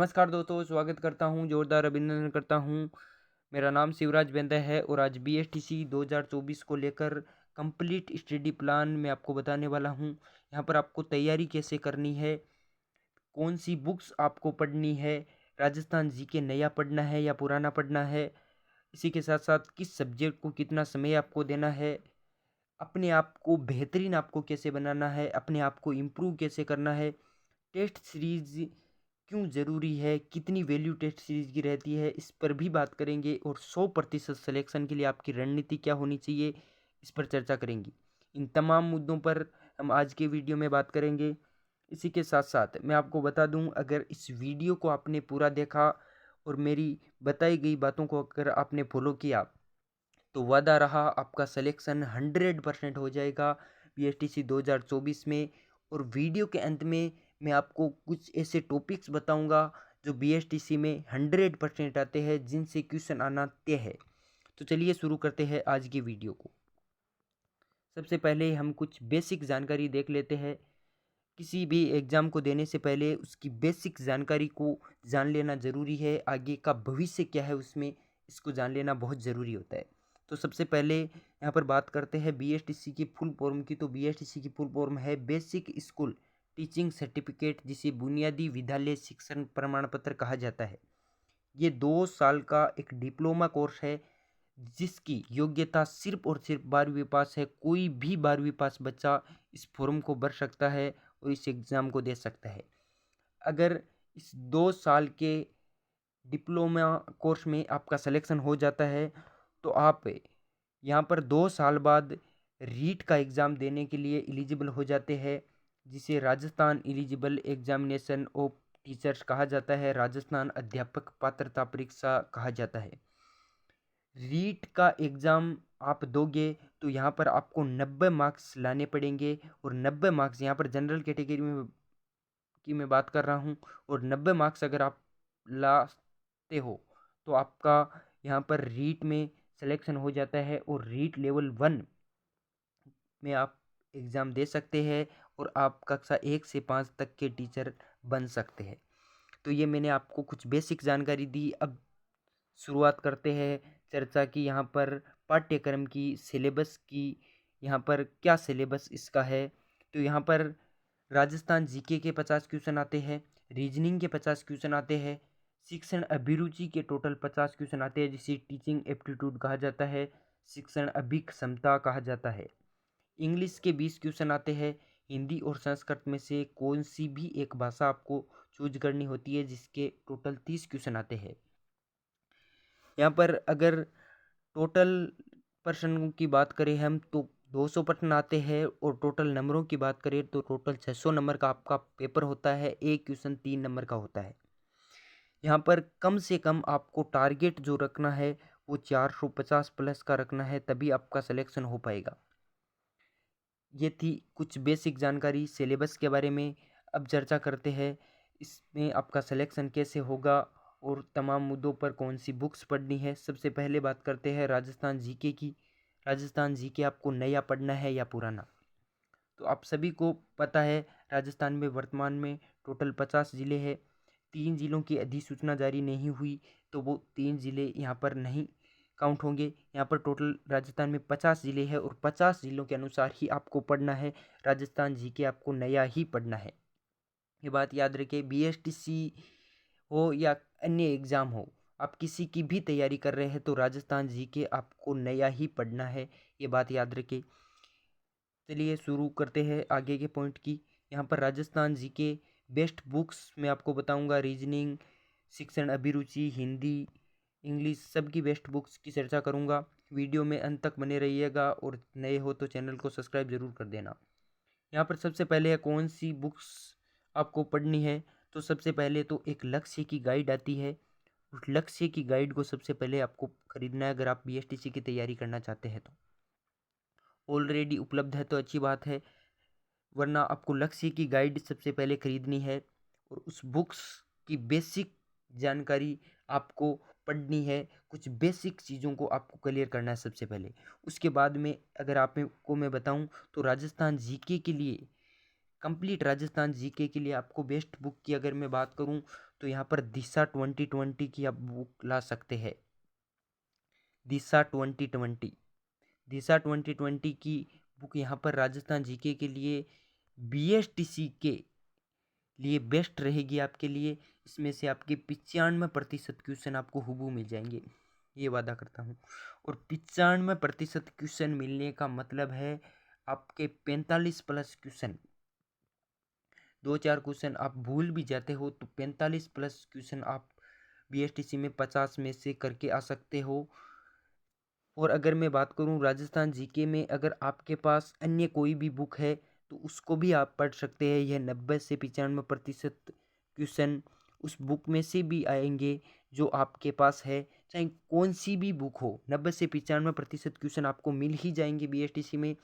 नमस्कार दोस्तों, स्वागत करता हूँ, जोरदार अभिनंदन करता हूँ। मेरा नाम शिवराज बेंदा है और आज बीएसटीसी 2024 को लेकर कंप्लीट स्टडी प्लान मैं आपको बताने वाला हूँ। यहाँ पर आपको तैयारी कैसे करनी है, कौन सी बुक्स आपको पढ़नी है, राजस्थान जीके नया पढ़ना है या पुराना पढ़ना है, इसी के साथ-साथ किस सब्जेक्ट को कितना समय आपको देना है, अपने आप को बेहतरीन आपको कैसे बनाना है, अपने आप को इम्प्रूव कैसे करना है, टेस्ट सीरीज़ क्यों ज़रूरी है, कितनी वैल्यू टेस्ट सीरीज़ की रहती है, इस पर भी बात करेंगे और 100% सिलेक्शन के लिए आपकी रणनीति क्या होनी चाहिए, इस पर चर्चा करेंगे। इन तमाम मुद्दों पर हम आज के वीडियो में बात करेंगे। इसी के साथ-साथ मैं आपको बता दूँ, अगर इस वीडियो को आपने पूरा देखा और मेरी बताई गई बातों को अगर आपने फ़ॉलो किया, तो वादा रहा आपका सिलेक्शन 100% हो जाएगा बीएसटीसी 2024 में। और वीडियो के अंत में मैं आपको कुछ ऐसे टॉपिक्स बताऊंगा जो बीएसटीसी में 100% आते हैं, जिनसे क्वेश्चन आना तय है। तो चलिए शुरू करते हैं आज की वीडियो को। सबसे पहले हम कुछ बेसिक जानकारी देख लेते हैं। किसी भी एग्ज़ाम को देने से पहले उसकी बेसिक जानकारी को जान लेना ज़रूरी है। आगे का भविष्य क्या है उसमें, इसको जान लेना बहुत ज़रूरी होता है। तो सबसे पहले यहाँ पर बात करते हैं बीएसटीसी की फुल फॉर्म की। तो बीएसटीसी की फुल फॉर्म है बेसिक स्कूल टीचिंग सर्टिफिकेट, जिसे बुनियादी विद्यालय शिक्षण प्रमाण पत्र कहा जाता है। ये 2 साल का एक डिप्लोमा कोर्स है, जिसकी योग्यता सिर्फ और सिर्फ 12वीं पास है। कोई भी 12वीं पास बच्चा इस फॉर्म को भर सकता है और इस एग्ज़ाम को दे सकता है। अगर इस 2 साल के डिप्लोमा कोर्स में आपका सिलेक्शन हो जाता है, तो आप यहाँ पर 2 साल बाद रीट का एग्ज़ाम देने के लिए एलिजिबल हो जाते हैं, जिसे Rajasthan eligible examination of teachers कहा जाता है, राजस्थान अध्यापक पात्रता परीक्षा कहा जाता है। रीट का एग्ज़ाम आप दोगे तो यहाँ पर आपको 90 मार्क्स लाने पड़ेंगे। और 90 मार्क्स यहाँ पर जनरल कैटेगरी में की मैं बात कर रहा हूँ। और 90 मार्क्स अगर आप लाते हो तो आपका यहाँ पर रीट में सिलेक्शन हो जाता है और रीट लेवल 1 में आप एग्ज़ाम दे सकते हैं और आप कक्षा 1 से 5 तक के टीचर बन सकते हैं। तो ये मैंने आपको कुछ बेसिक जानकारी दी। अब शुरुआत करते हैं चर्चा की, यहाँ पर पाठ्यक्रम की, सिलेबस की। यहाँ पर क्या सिलेबस इसका है, तो यहाँ पर राजस्थान जीके के 50 क्वेश्चन आते हैं, रीजनिंग के 50 क्वेश्चन आते हैं, शिक्षण अभिरुचि के टोटल 50 क्वेश्चन आते हैं, जिसे टीचिंग एप्टीट्यूड कहा जाता है, शिक्षण अभिक्षमता कहा जाता है। इंग्लिश के 20 क्वेश्चन आते हैं। हिंदी और संस्कृत में से कौन सी भी एक भाषा आपको चूज करनी होती है, जिसके टोटल 30 क्वेश्चन आते हैं। यहाँ पर अगर टोटल प्रश्नों की बात करें हम, तो 200 प्रश्न आते हैं और टोटल नंबरों की बात करें तो टोटल 600 नंबर का आपका पेपर होता है। एक क्वेश्चन 3 नंबर का होता है। यहाँ पर कम से कम आपको टारगेट जो रखना है वो 450 प्लस का रखना है, तभी आपका सिलेक्शन हो पाएगा। ये थी कुछ बेसिक जानकारी सिलेबस के बारे में। अब चर्चा करते हैं इसमें आपका सिलेक्शन कैसे होगा और तमाम मुद्दों पर कौन सी बुक्स पढ़नी है। सबसे पहले बात करते हैं राजस्थान जीके की। राजस्थान जीके आपको नया पढ़ना है या पुराना? तो आप सभी को पता है, राजस्थान में वर्तमान में टोटल 50 ज़िले हैं। 3 ज़िलों की अधिसूचना जारी नहीं हुई, तो वो 3 ज़िले यहाँ पर नहीं काउंट होंगे। यहाँ पर टोटल राजस्थान में 50 ज़िले हैं और 50 ज़िलों के अनुसार ही आपको पढ़ना है। राजस्थान जीके आपको नया ही पढ़ना है। ये बात याद रखिए, बीएसटीसी हो या अन्य एग्ज़ाम हो, आप किसी की भी तैयारी कर रहे हैं तो राजस्थान जीके आपको नया ही पढ़ना है। ये बात याद रखिए। चलिए शुरू करते हैं आगे के पॉइंट की। यहाँ पर राजस्थान जीके बेस्ट बुक्स मैं आपको बताऊंगा। रीजनिंग, शिक्षण अभिरुचि, हिंदी, इंग्लिश, सबकी बेस्ट बुक्स की चर्चा करूंगा। वीडियो में अंत तक बने रहिएगा और नए हो तो चैनल को सब्सक्राइब जरूर कर देना। यहाँ पर सबसे पहले है कौन सी बुक्स आपको पढ़नी है। तो सबसे पहले तो एक लक्ष्य की गाइड आती है। उस लक्ष्य की गाइड को सबसे पहले आपको खरीदना है, अगर आप बीएसटीसी की तैयारी करना चाहते हैं तो। ऑलरेडी उपलब्ध है तो अच्छी बात है, वरना आपको लक्ष्य की गाइड सबसे पहले खरीदनी है और उस बुक्स की बेसिक जानकारी आपको पढ़नी है। कुछ बेसिक चीज़ों को आपको क्लियर करना है सबसे पहले। उसके बाद में अगर आप को मैं बताऊं, तो राजस्थान जीके के लिए कंप्लीट राजस्थान जीके के लिए आपको बेस्ट बुक की अगर मैं बात करूं तो यहाँ पर दिशा 2020 की आप बुक ला सकते हैं। दिशा 2020, दिशा 2020 की बुक यहाँ पर राजस्थान जीके के लिए बीएसटीसी के लिए बेस्ट रहेगी आपके लिए। इसमें से आपके 95% क्वेश्चन आपको हुबहू मिल जाएंगे, ये वादा करता हूँ। और 95% क्वेश्चन मिलने का मतलब है आपके 45 प्लस क्वेश्चन। 2-4 क्वेश्चन आप भूल भी जाते हो तो 45 प्लस क्वेश्चन आप बीएसटीसी में 50 में से करके आ सकते हो। और अगर मैं बात करूं राजस्थान जीके में, अगर आपके पास अन्य कोई भी बुक है तो उसको भी आप पढ़ सकते हैं। यह 90 से 95% क्वेश्चन उस बुक में से भी आएंगे जो आपके पास है, चाहे कौन सी भी बुक हो। 90 से 95% क्वेश्चन आपको मिल ही जाएंगे बीएसटीसी में।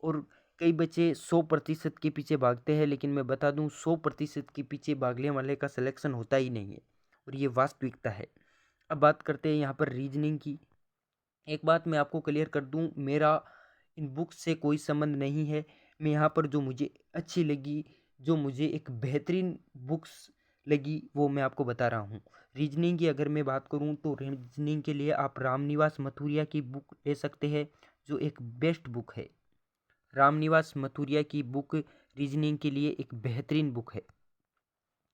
और कई बच्चे 100% के पीछे भागते हैं, लेकिन मैं बता दूं 100% के पीछे भागने वाले का सिलेक्शन होता ही नहीं है, और ये वास्तविकता है। अब बात करते हैं यहाँ पर रीजनिंग की। एक बात मैं आपको क्लियर कर दूं, मेरा इन बुक्स से कोई संबंध नहीं है। मैं यहाँ पर जो मुझे अच्छी लगी, जो मुझे एक बेहतरीन बुक्स लगी, वो मैं आपको बता रहा हूँ। रीजनिंग की अगर मैं बात करूँ तो रीजनिंग के लिए आप रामनिवास मथुरिया की बुक ले सकते हैं, जो एक बेस्ट बुक है। रामनिवास मथुरिया की बुक रीजनिंग के लिए एक बेहतरीन बुक है,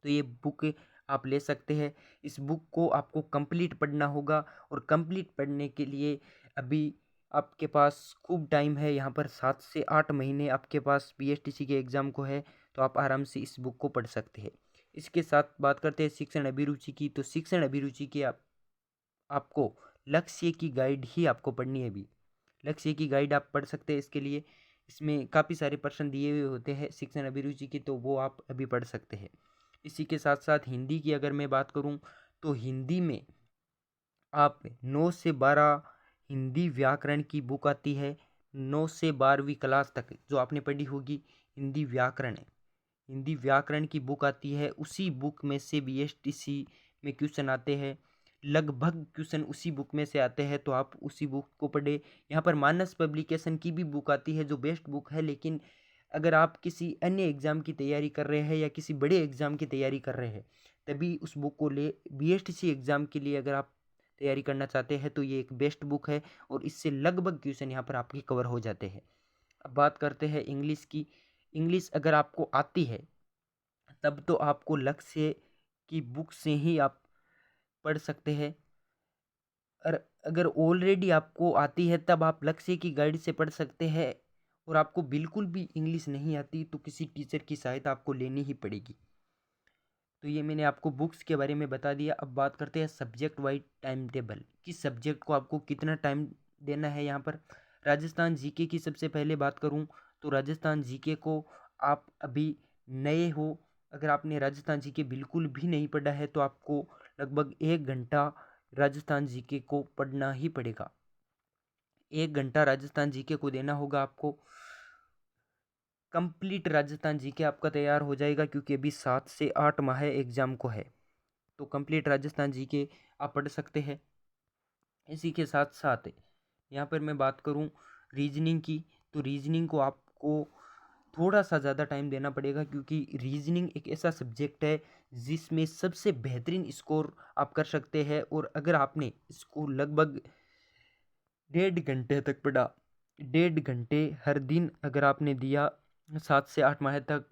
तो ये बुक आप ले सकते हैं। इस बुक को आपको कंप्लीट पढ़ना होगा, और कंप्लीट पढ़ने के लिए अभी आपके पास खूब टाइम है। यहाँ पर 7 से 8 महीने आपके पास बीएसटीसी के एग्ज़ाम को है, तो आप आराम से इस बुक को पढ़ सकते हैं। इसके साथ बात करते हैं शिक्षण अभिरुचि की। तो शिक्षण अभिरुचि की आपको लक्ष्य की गाइड ही आपको पढ़नी है अभी। लक्ष्य की गाइड आप पढ़ सकते हैं इसके लिए। इसमें काफ़ी सारे प्रश्न दिए हुए होते हैं शिक्षण अभिरुचि की, तो वो आप अभी पढ़ सकते हैं। इसी के साथ साथ हिंदी की अगर मैं बात करूं तो हिंदी में आप 9 से 12 हिंदी व्याकरण की बुक आती है। 9 से 12वीं क्लास तक जो आपने पढ़ी होगी हिंदी व्याकरण है, हिंदी व्याकरण की बुक आती है। उसी बुक में से बीएसटीसी में क्वेश्चन आते हैं, लगभग क्वेश्चन उसी बुक में से आते हैं, तो आप उसी बुक को पढ़े। यहाँ पर मानस पब्लिकेशन की भी बुक आती है जो बेस्ट बुक है, लेकिन अगर आप किसी अन्य एग्ज़ाम की तैयारी कर रहे हैं या किसी बड़े एग्ज़ाम की तैयारी कर रहे हैं तभी उस बुक को ले। बीएसटीसी एग्ज़ाम के लिए अगर आप तैयारी करना चाहते हैं तो ये एक बेस्ट बुक है, और इससे लगभग क्वेश्चन यहाँ पर आपके कवर हो जाते हैं। अब बात करते हैं इंग्लिश की। इंग्लिश अगर आपको आती है तब तो आपको लक्ष्य की बुक से ही आप पढ़ सकते हैं, और अगर ऑलरेडी आपको आती है तब आप लक्ष्य की गाइड से पढ़ सकते हैं। और आपको बिल्कुल भी इंग्लिश नहीं आती तो किसी टीचर की सहायता आपको लेनी ही पड़ेगी। तो ये मैंने आपको बुक्स के बारे में बता दिया। अब बात करते हैं सब्जेक्ट वाइज टाइम टेबल, किस सब्जेक्ट को आपको कितना टाइम देना है। यहाँ पर राजस्थान जीके की सबसे पहले बात करूँ तो राजस्थान जीके को आप अभी नए हो, अगर आपने राजस्थान जीके बिल्कुल भी नहीं पढ़ा है तो आपको लगभग 1 घंटा राजस्थान जीके को पढ़ना ही पड़ेगा। 1 घंटा राजस्थान जीके को देना होगा आपको। कंप्लीट राजस्थान जीके आपका तैयार हो जाएगा, क्योंकि अभी 7 से 8 माह एग्जाम को है, तो कंप्लीट राजस्थान जीके आप पढ़ सकते हैं। इसी के साथ साथ यहाँ पर मैं बात करूँ रीजनिंग की, तो रीजनिंग को आपको थोड़ा सा ज़्यादा टाइम देना पड़ेगा, क्योंकि रीजनिंग एक ऐसा सब्जेक्ट है जिसमें सबसे बेहतरीन स्कोर आप कर सकते हैं। और अगर आपने इसको लगभग 1.5 घंटे तक पढ़ा, 1.5 घंटे हर दिन अगर आपने दिया 7 से 8 माह तक,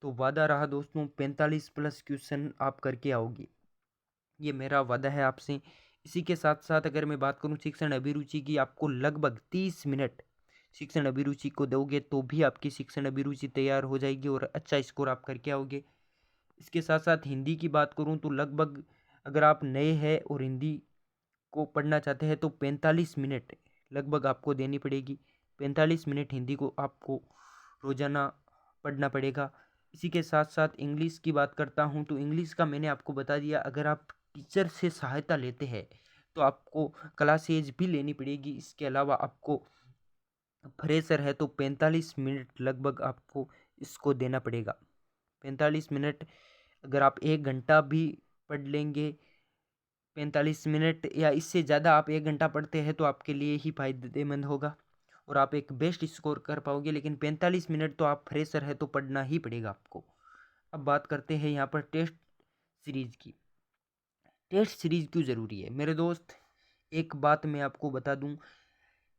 तो वादा रहा दोस्तों 45 प्लस क्वेश्चन आप करके आओगे, ये मेरा वादा है आपसे। इसी के साथ साथ अगर मैं बात करूं शिक्षण अभिरुचि की, आपको लगभग 30 मिनट शिक्षण अभिरुचि को दोगे तो भी आपकी शिक्षण अभिरुचि तैयार हो जाएगी और अच्छा स्कोर आप करके आओगे। इसके साथ साथ हिंदी की बात करूं तो लगभग अगर आप नए हैं और हिंदी को पढ़ना चाहते हैं तो 45 मिनट लगभग आपको देनी पड़ेगी। 45 मिनट हिंदी को आपको रोजाना पढ़ना पड़ेगा। इसी के साथ साथ इंग्लिश की बात करता हूँ तो इंग्लिश का मैंने आपको बता दिया, अगर आप टीचर से सहायता लेते हैं तो आपको क्लासेज भी लेनी पड़ेगी। इसके अलावा आपको फ्रेशर है तो 45 मिनट लगभग आपको इसको देना पड़ेगा। 45 मिनट अगर आप 1 घंटा भी पढ़ लेंगे, 45 मिनट या इससे ज़्यादा आप 1 घंटा पढ़ते हैं तो आपके लिए ही फायदेमंद होगा। और आप एक बेस्ट स्कोर कर पाओगे। लेकिन 45 मिनट तो आप फ्रेशर है तो पढ़ना ही पड़ेगा आपको। अब बात करते हैं यहाँ पर टेस्ट सीरीज की। टेस्ट सीरीज क्यों ज़रूरी है मेरे दोस्त? एक बात मैं आपको बता दूं,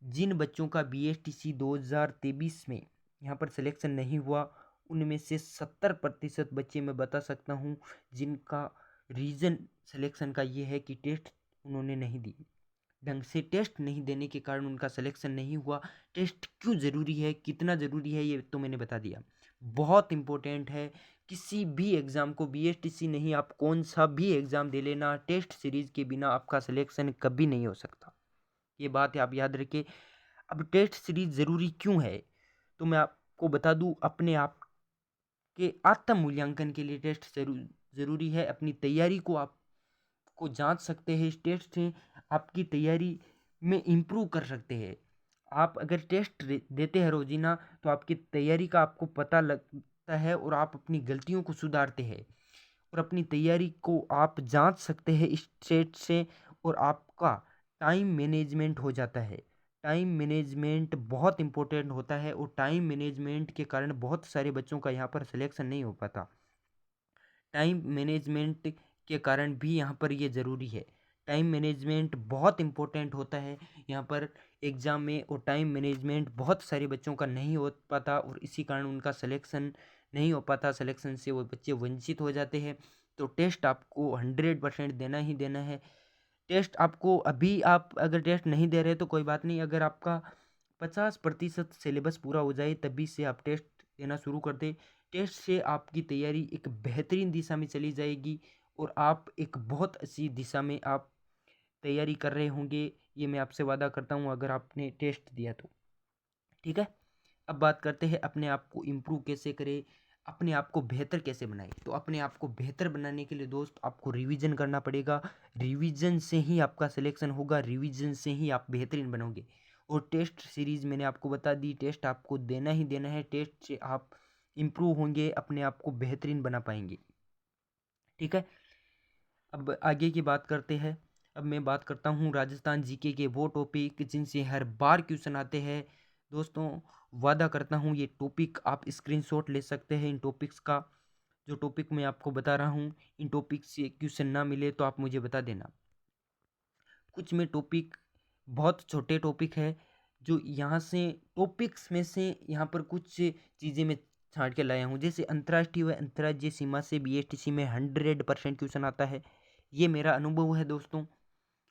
जिन बच्चों का BSTC 2023 में यहाँ पर सिलेक्शन नहीं हुआ, उनमें से 70% बच्चे मैं बता सकता हूँ जिनका रीज़न सिलेक्शन का ये है कि टेस्ट उन्होंने नहीं दी। ढंग से टेस्ट नहीं देने के कारण उनका सिलेक्शन नहीं हुआ। टेस्ट क्यों ज़रूरी है, कितना ज़रूरी है, ये तो मैंने बता दिया। बहुत इम्पोर्टेंट है। किसी भी एग्ज़ाम को BSTC नहीं, आप कौन सा भी एग्ज़ाम दे लेना, टेस्ट सीरीज़ के बिना आपका सिलेक्शन कभी नहीं हो सकता। ये बात आप याद रखिए। अब टेस्ट सीरीज ज़रूरी क्यों है, तो मैं आपको बता दूं, अपने आप के आत्म मूल्यांकन के लिए टेस्ट ज़रूरी है। अपनी तैयारी को आपको जांच सकते हैं, इस टेस्ट से आपकी तैयारी में इम्प्रूव कर सकते हैं। आप अगर टेस्ट देते हैं रोजीना तो आपकी तैयारी का आपको पता लगता है और आप अपनी गलतियों को सुधारते हैं और अपनी तैयारी को आप जांच सकते हैं इस टेस्ट से, और आपका टाइम मैनेजमेंट हो जाता है। टाइम मैनेजमेंट बहुत इंपॉर्टेंट होता है और टाइम मैनेजमेंट के कारण बहुत सारे बच्चों का यहाँ पर सिलेक्शन नहीं हो पाता। टाइम मैनेजमेंट के कारण भी यहाँ पर ये ज़रूरी है। टाइम मैनेजमेंट बहुत इंपॉर्टेंट होता है यहाँ पर एग्ज़ाम में, और टाइम मैनेजमेंट बहुत सारे बच्चों का नहीं हो पाता और इसी कारण उनका सिलेक्शन नहीं हो पाता। सिलेक्शन से वो बच्चे वंचित हो जाते हैं। तो टेस्ट आपको 100% देना ही देना है। टेस्ट आपको अभी, आप अगर टेस्ट नहीं दे रहे तो कोई बात नहीं, अगर आपका 50% सिलेबस पूरा हो जाए तभी से आप टेस्ट देना शुरू कर दें। टेस्ट से आपकी तैयारी एक बेहतरीन दिशा में चली जाएगी और आप एक बहुत अच्छी दिशा में आप तैयारी कर रहे होंगे, ये मैं आपसे वादा करता हूँ अगर आपने टेस्ट दिया तो। ठीक है, अब बात करते हैं अपने आप को इम्प्रूव कैसे करें, अपने आप को बेहतर कैसे बनाएं। तो अपने आप को बेहतर बनाने के लिए दोस्त आपको रिवीजन करना पड़ेगा। रिवीजन से ही आपका सिलेक्शन होगा, रिवीजन से ही आप बेहतरीन बनोगे। और टेस्ट सीरीज मैंने आपको बता दी, टेस्ट आपको देना ही देना है। टेस्ट से आप इम्प्रूव होंगे, अपने आप को बेहतरीन बना पाएंगे। ठीक है, अब आगे की बात करते हैं। अब मैं बात करता हूँ राजस्थान जीके के वो टॉपिक जिनसे हर बार क्वेश्चन आते हैं। दोस्तों, वादा करता हूँ ये टॉपिक आप स्क्रीनशॉट ले सकते हैं इन टॉपिक्स का। जो टॉपिक मैं आपको बता रहा हूँ, इन टॉपिक से क्वेश्चन ना मिले तो आप मुझे बता देना। कुछ में टॉपिक बहुत छोटे टॉपिक है, जो यहाँ से टॉपिक्स में से यहाँ पर कुछ चीज़ें मैं छांट के लाया हूँ। जैसे अंतर्राष्ट्रीय व अंतर्राज्यीय सीमा से BSTC में 100% क्वेश्चन आता है। ये मेरा अनुभव है दोस्तों,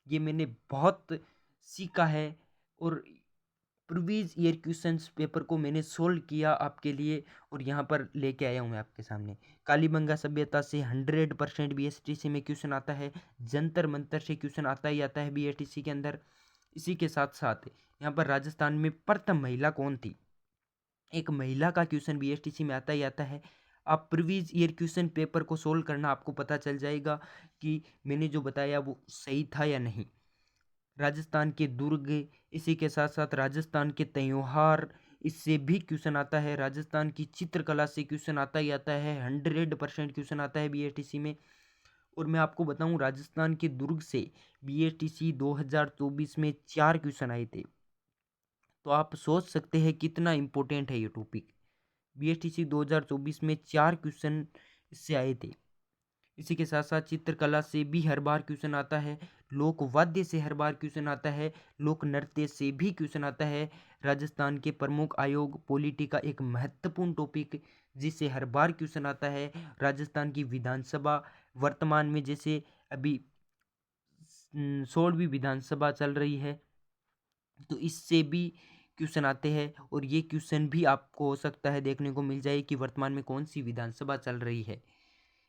ये मैंने बहुत सीखा है और प्रीवियस ईयर क्वेश्चंस पेपर को मैंने सोल्व किया आपके लिए और यहाँ पर लेके आया हूँ मैं आपके सामने। कालीबंगा सभ्यता से 100% BSTC में क्वेश्चन आता है। जंतर मंतर से क्वेश्चन आता ही आता है BSTC के अंदर। इसी के साथ साथ यहाँ पर राजस्थान में प्रथम महिला कौन थी, एक महिला का क्वेश्चन BSTC में आता ही आता है। आप प्रीवियस ईयर क्वेश्चन पेपर को सोल्व करना, आपको पता चल जाएगा कि मैंने जो बताया वो सही था या नहीं। राजस्थान के दुर्ग, इसी के साथ साथ राजस्थान के त्योहार, इससे भी क्वेश्चन आता है। राजस्थान की चित्रकला से क्वेश्चन आता ही आता है। 100% क्वेश्चन आता है BSTC में। और मैं आपको बताऊं, राजस्थान के दुर्ग से BSTC 2024 में 4 क्वेश्चन आए थे। तो आप सोच सकते हैं कितना इम्पोर्टेंट है ये टॉपिक। BSTC 2024 में 4 क्वेश्चन इससे आए थे। इसी के साथ साथ चित्रकला से भी हर बार क्वेश्चन आता है। लोक वाद्य से हर बार क्वेश्चन आता है। लोक नृत्य से भी क्वेश्चन आता है। राजस्थान के प्रमुख आयोग पॉलिटी का एक महत्वपूर्ण टॉपिक जिससे हर बार क्वेश्चन आता है। राजस्थान की विधानसभा, वर्तमान में जैसे अभी 16वीं विधानसभा चल रही है, तो इससे भी क्वेश्चन आते हैं। और ये क्वेश्चन भी आपको हो सकता है देखने को मिल जाए कि वर्तमान में कौन सी विधानसभा चल रही है।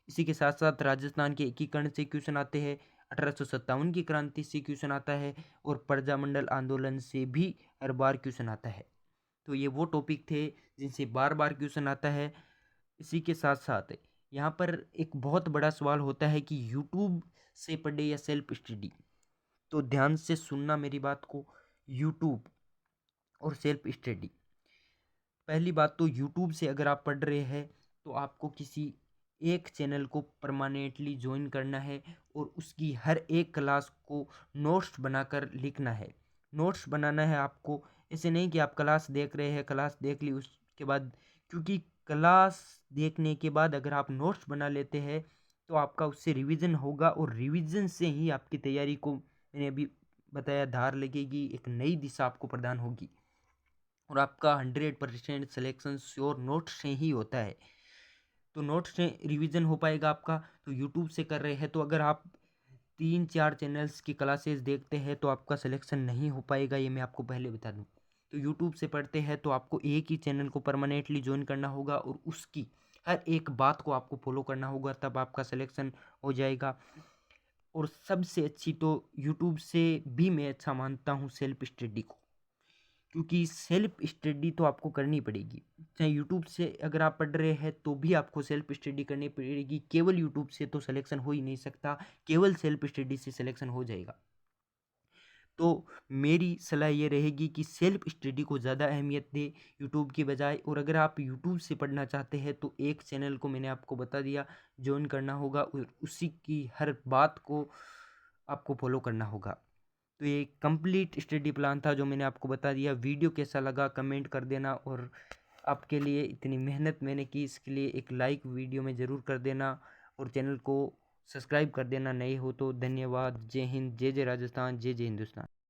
इसी के साथ साथ राजस्थान के एकीकरण से क्वेश्चन आते हैं। 1857 की क्रांति से क्वेश्चन आता है और प्रजामंडल आंदोलन से भी हर बार क्वेश्चन आता है। तो ये वो टॉपिक थे जिनसे बार बार क्वेश्चन आता है। इसी के साथ साथ यहाँ पर एक बहुत बड़ा सवाल होता है कि यूट्यूब से पढ़े या सेल्फ स्टडी। तो ध्यान से सुनना मेरी बात को, यूट्यूब और सेल्फ स्टडी। पहली बात तो यूट्यूब से अगर आप पढ़ रहे हैं तो आपको किसी एक चैनल को परमानेंटली ज्वाइन करना है और उसकी हर एक क्लास को नोट्स बनाकर लिखना है। नोट्स बनाना है आपको ऐसे नहीं कि आप क्लास देख रहे हैं, क्लास देख ली उसके बाद, क्योंकि क्लास देखने के बाद अगर आप नोट्स बना लेते हैं तो आपका उससे रिवीजन होगा और रिवीजन से ही आपकी तैयारी को, मैंने अभी बताया, धार लगेगी, एक नई दिशा आपको प्रदान होगी और आपका 100% सिलेक्शन श्योर नोट्स से ही होता है। तो नोट्स से रिवीजन हो पाएगा आपका। तो यूट्यूब से कर रहे हैं तो अगर आप 3-4 चैनल्स की क्लासेस देखते हैं तो आपका सिलेक्शन नहीं हो पाएगा, ये मैं आपको पहले बता दूं। तो यूट्यूब से पढ़ते हैं तो आपको एक ही चैनल को परमानेंटली ज्वाइन करना होगा और उसकी हर एक बात को आपको फॉलो करना होगा, तब आपका सिलेक्शन हो जाएगा। और सबसे अच्छी तो यूट्यूब से भी मैं अच्छा मानता हूँ सेल्फ स्टडी को, क्योंकि सेल्फ स्टडी तो आपको करनी पड़ेगी। चाहे यूट्यूब से अगर आप पढ़ रहे हैं तो भी आपको सेल्फ स्टडी करनी पड़ेगी। केवल यूट्यूब से तो सिलेक्शन हो ही नहीं सकता, केवल सेल्फ स्टडी से सिलेक्शन हो जाएगा। तो मेरी सलाह ये रहेगी कि सेल्फ स्टडी को ज़्यादा अहमियत दे यूट्यूब की बजाय। और अगर आप यूट्यूब से पढ़ना चाहते हैं तो एक चैनल को मैंने आपको बता दिया, ज्वाइन करना होगा और उसी की हर बात को आपको फॉलो करना होगा। तो ये कंप्लीट स्टडी प्लान था जो मैंने आपको बता दिया। वीडियो कैसा लगा कमेंट कर देना और आपके लिए इतनी मेहनत मैंने की इसके लिए एक लाइक वीडियो में ज़रूर कर देना और चैनल को सब्सक्राइब कर देना नए हो तो। धन्यवाद। जय हिंद, जय जय राजस्थान, जय जय हिंदुस्तान।